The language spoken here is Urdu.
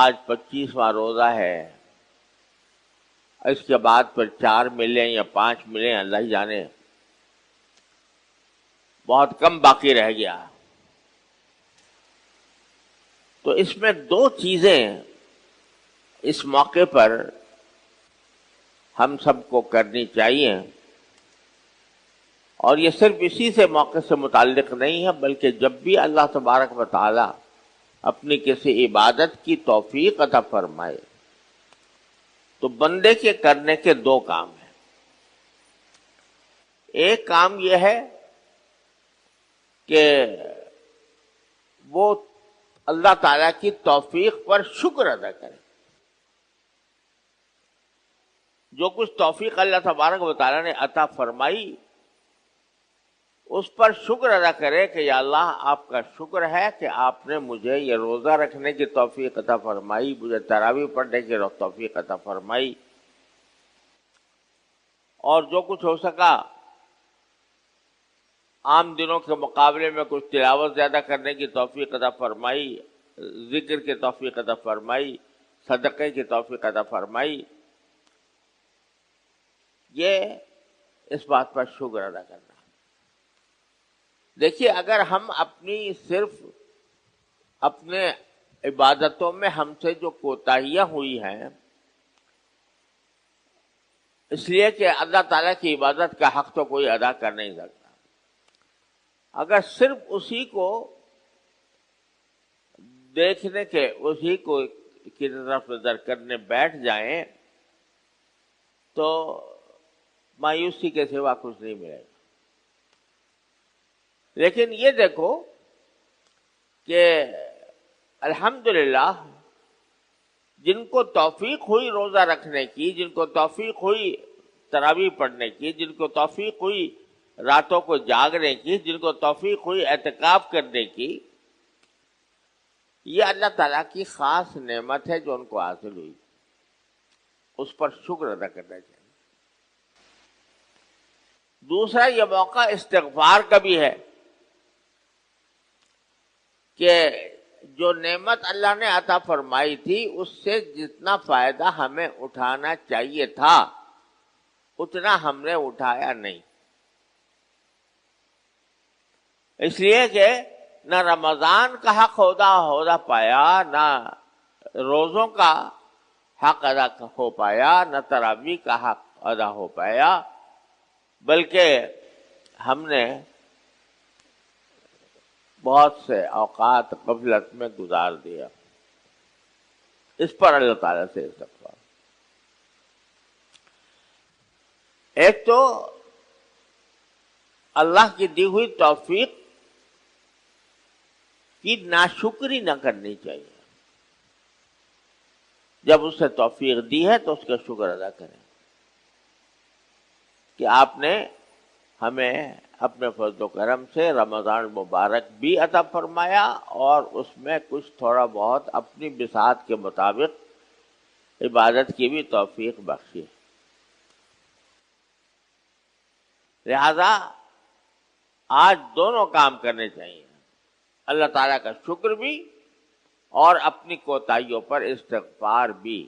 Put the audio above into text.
آج 25واں روزہ ہے، اس کے بعد پھر 4 ملیں یا 5 ملیں، اللہ ہی جانے، بہت کم باقی رہ گیا۔ تو اس میں 2 چیزیں اس موقع پر ہم سب کو کرنی چاہیے، اور یہ صرف اسی سے موقع سے متعلق نہیں ہے، بلکہ جب بھی اللہ تبارک و تعالی اپنی کسی عبادت کی توفیق عطا فرمائے تو بندے کے کرنے کے 2 کام ہیں۔ ایک کام یہ ہے کہ وہ اللہ تعالیٰ کی توفیق پر شکر ادا کرے، جو کچھ توفیق اللہ تبارک و تعالیٰ نے عطا فرمائی اس پر شکر ادا کرے کہ یا اللہ آپ کا شکر ہے کہ آپ نے مجھے یہ روزہ رکھنے کی توفیق عطا فرمائی، مجھے تراویح پڑھنے کی توفیق عطا فرمائی، اور جو کچھ ہو سکا عام دنوں کے مقابلے میں کچھ تلاوت زیادہ کرنے کی توفیق عطا فرمائی، ذکر کی توفیق عطا فرمائی، صدقے کی توفیق عطا فرمائی۔ یہ اس بات پر شکر ادا کرنا۔ دیکھیے، اگر ہم صرف اپنے عبادتوں میں ہم سے جو کوتاہیاں ہوئی ہیں، اس لیے کہ اللہ تعالیٰ کی عبادت کا حق تو کوئی ادا کر نہیں سکتا، اگر صرف اسی کو دیکھنے کے اسی کو کی طرف نظر کرنے بیٹھ جائیں تو مایوسی کے سوا کچھ نہیں ملے گا۔ لیکن یہ دیکھو کہ الحمدللہ جن کو توفیق ہوئی روزہ رکھنے کی، جن کو توفیق ہوئی تراویح پڑھنے کی، جن کو توفیق ہوئی راتوں کو جاگنے کی، جن کو توفیق ہوئی اعتکاف کرنے کی، یہ اللہ تعالیٰ کی خاص نعمت ہے جو ان کو حاصل ہوئی، اس پر شکر ادا کرنا چاہیے۔ دوسرا، یہ موقع استغفار کا بھی ہے کہ جو نعمت اللہ نے عطا فرمائی تھی اس سے جتنا فائدہ ہمیں اٹھانا چاہیے تھا اتنا ہم نے اٹھایا نہیں، اس لیے کہ نہ رمضان کا حق ادا پایا، نہ روزوں کا حق ادا ہو پایا، نہ تراویح کا حق ادا ہو پایا، بلکہ ہم نے بہت سے اوقات غفلت میں گزار دیا۔ اس پر اللہ تعالیٰ سے استغفار۔ ایک تو اللہ کی دی ہوئی توفیق کی ناشکری نہ کرنی چاہیے، جب اس سے توفیق دی ہے تو اس کا شکر ادا کریں کہ آپ نے ہمیں اپنے فضل و کرم سے رمضان مبارک بھی عطا فرمایا اور اس میں کچھ تھوڑا بہت اپنی بساط کے مطابق عبادت کی بھی توفیق بخشی۔ لہذا آج دونوں کام کرنے چاہیے، اللہ تعالیٰ کا شکر بھی اور اپنی کوتاہیوں پر استغفار بھی۔